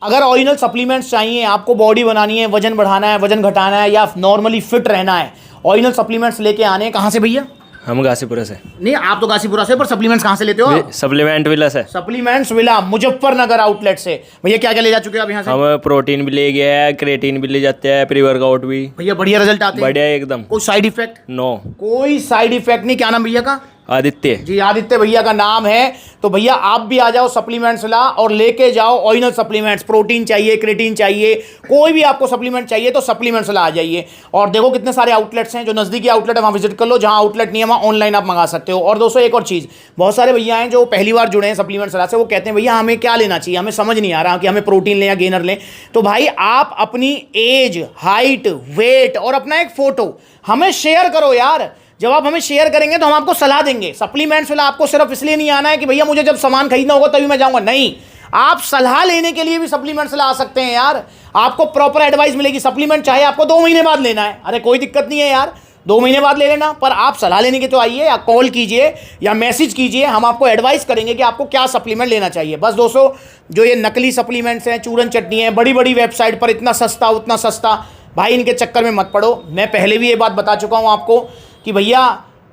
अगर original supplements चाहिए, आपको बॉडी बनानी है, वजन बढ़ाना है, वजन घटाना है, या नॉर्मली फिट रहना है, ओरिजिनल सप्लीमेंट्स लेके आने हैं। कहाँ से भैया? हम गाजीपुरा से। नहीं, आप तो गाजीपुरा से, पर सप्लीमेंट्स कहाँ से लेते हो? सप्लीमेंट विला से। सप्लीमेंट्स विला मुजफ्फरनगर आउटलेट से। भैया क्या क्या ले जा चुके हैं आप यहाँ से? हम प्रोटीन भी ले गए हैं, क्रेटीन भी ले जाते हैं, प्री वर्कआउट भी। भैया बढ़िया रिजल्ट आते हैं? बढ़िया एकदम। कोई साइड इफेक्ट? नो, कोई साइड इफेक्ट नहीं। क्या नाम भैया का? आदित्य जी, आदित्य भैया का नाम है। तो भैया आप भी आ जाओ सप्लीमेंट्स ला और लेके जाओ ओरिजिनल सप्लीमेंट्स। प्रोटीन चाहिए, क्रेटीन चाहिए, कोई भी आपको सप्लीमेंट चाहिए तो सप्लीमेंट्स ला आ जाइए। और देखो कितने सारे आउटलेट्स हैं, जो नजदीकी आउटलेट है वहां विजिट कर लो, जहां आउटलेट नहीं है वहां ऑनलाइन आप मंगा सकते हो। और दोस्तों एक और चीज, बहुत सारे भैया हैं जो पहली बार जुड़े हैं सप्लीमेंट्स ला से, वो कहते हैं भैया हमें क्या लेना चाहिए, हमें समझ नहीं आ रहा कि हमें प्रोटीन लें या गेनर लें। तो भाई आप अपनी एज, हाइट, वेट और अपना एक फोटो हमें शेयर करो यार। जब आप हमें शेयर करेंगे तो हम आपको सलाह देंगे। सप्लीमेंट्स वाला आपको सिर्फ इसलिए नहीं आना है कि भैया मुझे जब सामान खरीदना होगा तभी मैं जाऊंगा, नहीं, आप सलाह लेने के लिए भी सप्लीमेंट्स ला आ सकते हैं यार। आपको प्रॉपर एडवाइस मिलेगी। सप्लीमेंट चाहे आपको 2 महीने बाद लेना है, अरे कोई दिक्कत नहीं है यार, 2 महीने बाद ले लेना, पर आप सलाह लेने के तो आइए, या कॉल कीजिए या मैसेज कीजिए, हम आपको एडवाइस करेंगे कि आपको क्या सप्लीमेंट लेना चाहिए। बस दोस्तों, जो ये नकली सप्लीमेंट्स हैं, चूरन चटनी है, बड़ी बड़ी वेबसाइट पर इतना सस्ता उतना सस्ता, भाई इनके चक्कर में मत पड़ो। मैं पहले भी ये बात बता चुका हूँ आपको कि भैया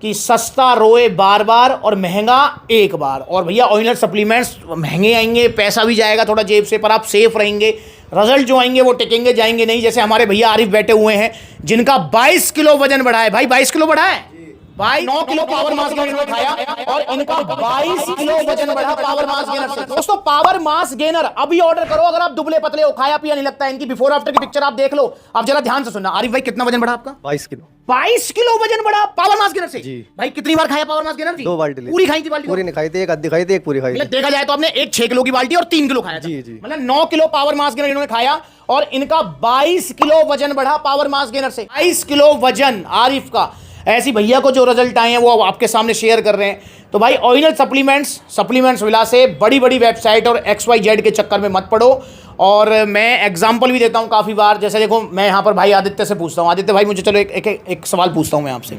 कि सस्ता रोए बार बार और महंगा एक बार। और भैया ओरिजिनल सप्लीमेंट्स महंगे आएंगे, पैसा भी जाएगा थोड़ा जेब से, पर आप सेफ रहेंगे, रिजल्ट जो आएंगे वो टिकेंगे, जाएंगे नहीं। जैसे हमारे भैया आरिफ बैठे हुए हैं जिनका 22 किलो वजन बढ़ा है। भाई 22 किलो बढ़ा है भाई, 9 किलो पावर मास गेनर खाया और इनका 22 किलो वजन बढ़ा पावर मास गेनर से। दोस्तों पावर मास गेनर अभी ऑर्डर करो अगर आप दुबले पतले हो, खाया पिया नहीं लगता है। इनकी बिफोर आफ्टर की पिक्चर आप देख लो। अब जरा ध्यान से सुनना। आरिफ भाई कितना वजन बढ़ा आपका? 22 किलो। 22 किलो वजन बढ़ा पावर मास गेनर से जी। भाई कितनी बार खाया पावर मास गेनर? 2 बाल्टी पूरी खाई थी बाल्टी? पूरी नहीं खाई थी, एक आधी खाई थी, एक पूरी खाई थी। मतलब देखा जाए तो आपने एक 6 किलो की बाल्टी और 3 किलो खाया था। जी जी। मतलब 9 किलो पावर मास गेनर इन्होंने खाया और इनका 22 किलो वजन बढ़ा पावर मास गेनर से। 22 किलो वजन आरिफ का। ऐसी भैया को जो रिजल्ट आए हैं वो आपके सामने शेयर कर रहे हैं। तो भाई ओरिजिनल सप्लीमेंट्स विला से, बड़ी बड़ी वेबसाइट और XYZ के चक्कर में मत पड़ो। और मैं एग्जांपल भी देता हूं काफ़ी बार। जैसे देखो मैं यहाँ पर भाई आदित्य से पूछता हूँ, आदित्य भाई मुझे चलो एक सवाल पूछता हूँ मैं आपसे।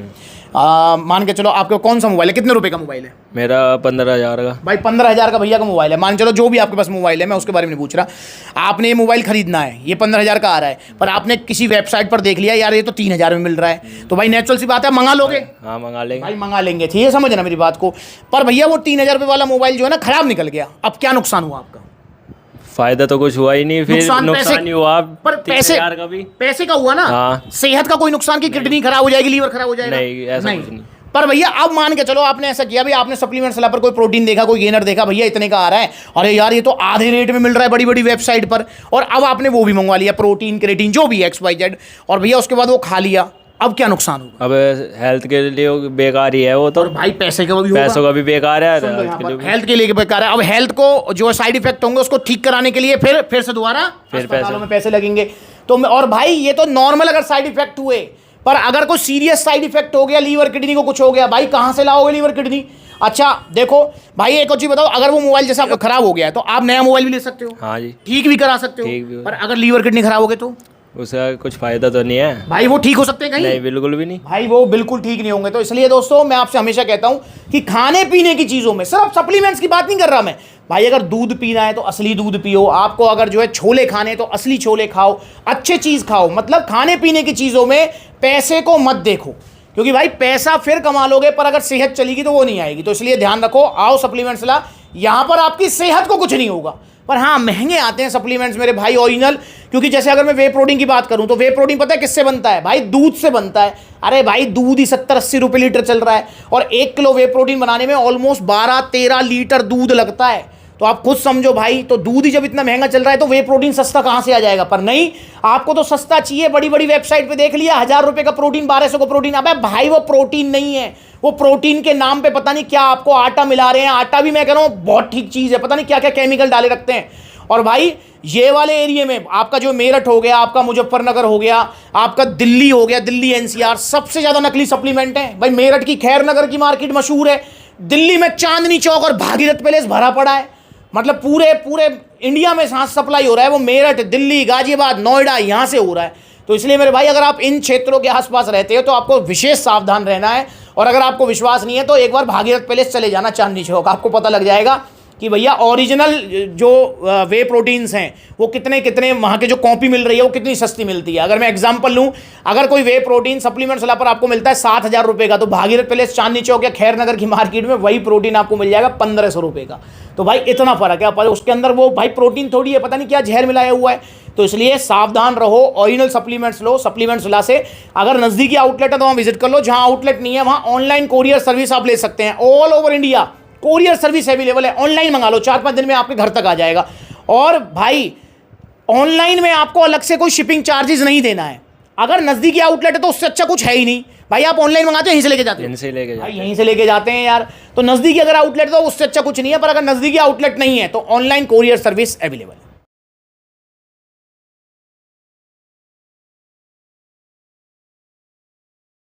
मान के चलो आपके कौन सा मोबाइल है, कितने रुपए का मोबाइल है? मेरा 15,000 का। भाई 15,000 का भैया का मोबाइल है। मान चलो जो भी आपके पास मोबाइल है, मैं उसके बारे में नहीं पूछ रहा। आपने ये मोबाइल खरीदना है, ये 15,000 का आ रहा है, पर आपने किसी वेबसाइट पर देख लिया यार ये तो 3,000 में मिल रहा है, तो भाई नेचुरल सी बात है मंगा लोगे? हाँ मंगा लेंगे भाई, मंगा लेंगे, ठीक है, समझना मेरी बात को। पर भैया वो 3,000 रुपये वाला मोबाइल जो है ना खराब निकल गया, अब क्या नुकसान हुआ आपका? फायदा तो कुछ हुआ ही नहीं, फिर नुकसान ही हुआ। पर पैसे का हुआ ना। हाँ। सेहत का कोई नुकसान की किडनी खराब हो जाएगी, लीवर खराब हो जाएगा? नहीं, ऐसा कुछ नहीं। पर भैया अब मान के चलो आपने ऐसा किया, भाई आपने सप्लीमेंट्स ला पर कोई प्रोटीन देखा, कोई गेनर देखा, भैया इतने का आ रहा है, अरे यार ये तो आधे रेट में मिल रहा है बड़ी बड़ी वेबसाइट पर, और अब आपने वो भी मंगवा लिया, प्रोटीन क्रेटीन जो भी XYZ, और भैया उसके बाद वो खा लिया, अब क्या नुकसान होगा? अब हेल्थ के लिए बेकार ही है वो तो। और भाई पैसे का भी होगा। पैसों का भी बेकार है, हेल्थ के लिए बेकार है। अब हेल्थ को जो साइड इफेक्ट होंगे उसको ठीक कराने के लिए फिर से दोबारा अस्पतालों में पैसे लगेंगे। तो और भाई ये तो नॉर्मल अगर साइड इफेक्ट हुए, पर अगर कोई सीरियस साइड इफेक्ट हो गया, लीवर किडनी को कुछ हो गया, भाई कहां से लाओगे लीवर किडनी? अच्छा देखो भाई एक और चीज बताओ, अगर वो मोबाइल जैसे आपका खराब हो गया है तो आप नया मोबाइल भी ले सकते हो। हाँ जी, ठीक भी करा सकते हो, पर अगर लीवर किडनी खराब हो गए तो उसका कुछ फायदा तो नहीं है भाई। वो ठीक हो सकते हैं कहीं? नहीं, बिल्कुल भी नहीं भाई, वो बिल्कुल ठीक नहीं होंगे। तो इसलिए दोस्तों मैं आपसे हमेशा कहता हूं कि खाने पीने की चीजों में, सिर्फ सप्लीमेंट्स की बात नहीं कर रहा मैं भाई, अगर दूध पीना है तो असली दूध पियो, आपको अगर जो है छोले खाने तो असली छोले खाओ, अच्छे चीज खाओ। मतलब खाने पीने की चीजों में पैसे को मत देखो, क्योंकि भाई पैसा फिर कमा लोगे पर अगर सेहत चलेगी तो वो नहीं आएगी। तो इसलिए ध्यान रखो, आओ सप्लीमेंट्स ला, यहां पर आपकी सेहत को कुछ नहीं होगा। पर हाँ महंगे आते हैं सप्लीमेंट्स मेरे भाई ओरिजिनल, क्योंकि जैसे अगर मैं वे प्रोटीन की बात करूं तो वे प्रोटीन पता है किससे बनता है? भाई दूध से बनता है। अरे भाई दूध ही 70-80 रुपये लीटर चल रहा है, और 1 किलो वे प्रोटीन बनाने में ऑलमोस्ट 12-13 लीटर दूध लगता है। तो आप खुद समझो भाई, तो दूध ही जब इतना महंगा चल रहा है तो वे प्रोटीन सस्ता कहां से आ जाएगा? पर नहीं, आपको तो सस्ता चाहिए। बड़ी बड़ी वेबसाइट पे देख लिया, 1000 रुपए का प्रोटीन, 1200 का प्रोटीन। अबे भाई वो प्रोटीन नहीं है, वो प्रोटीन के नाम पे पता नहीं क्या आपको आटा मिला रहे हैं। आटा भी मैं कह रहा हूं बहुत ठीक चीज है, पता नहीं क्या क्या केमिकल डाले रखते हैं। और भाई ये वाले एरिया में आपका जो मेरठ हो गया, आपका मुजफ्फरनगर हो गया, आपका दिल्ली हो गया, दिल्ली NCR, सबसे ज्यादा नकली सप्लीमेंट है। भाई मेरठ की खैर नगर की मार्केट मशहूर है, दिल्ली में चांदनी चौक और भागीरथ पैलेस भरा पड़ा है। मतलब पूरे इंडिया में सांस सप्लाई हो रहा है, वो मेरठ, दिल्ली, गाजियाबाद, नोएडा, यहाँ से हो रहा है। तो इसलिए मेरे भाई अगर आप इन क्षेत्रों के आसपास रहते हो तो आपको विशेष सावधान रहना है। और अगर आपको विश्वास नहीं है तो एक बार भागीरथ पैलेस चले जाना, चांदनी चौक, आपको पता लग जाएगा कि भैया ओरिजिनल जो वे प्रोटीन्स हैं वो कितने कितने वहाँ के जो कॉपी मिल रही है वो कितनी सस्ती मिलती है। अगर मैं एग्जांपल लूँ, अगर कोई वे प्रोटीन सप्लीमेंट सलाह पर आपको मिलता है 7,000 रुपये का, तो भागीरथ पैलेस चांदनी चौक या खैर नगर की मार्केट में वही प्रोटीन आपको मिल जाएगा 1,500 रुपये का। तो भाई इतना फर्क है, पर उसके अंदर वो भाई प्रोटीन थोड़ी है, पता नहीं क्या जहर मिलाया हुआ है। तो इसलिए सावधान रहो, ओरिजिनल सप्लीमेंट्स लो सप्लीमेंट सलाह से। अगर नज़दीकी आउटलेट है तो वहाँ विजिट कर लो, जहाँ आउटलेट नहीं है वहाँ ऑनलाइन कोरियर सर्विस आप ले सकते हैं। All over India courier service available है, ऑनलाइन मंगा लो, 4-5 दिन में आपके घर तक आ जाएगा। और भाई ऑनलाइन में आपको अलग से कोई शिपिंग चार्जेस नहीं देना है। अगर नज़दीकी आउटलेट है तो उससे अच्छा कुछ है ही नहीं भाई। आप ऑनलाइन मंगाते हो, यहीं से लेके जाते हो, यहीं से लेके जाते हैं यार। तो नज़दीकी अगर आउटलेट तो उससे अच्छा कुछ नहीं है, पर अगर नज़दीकी आउटलेट नहीं है तो ऑनलाइन कोरियर सर्विस अवेलेबल है।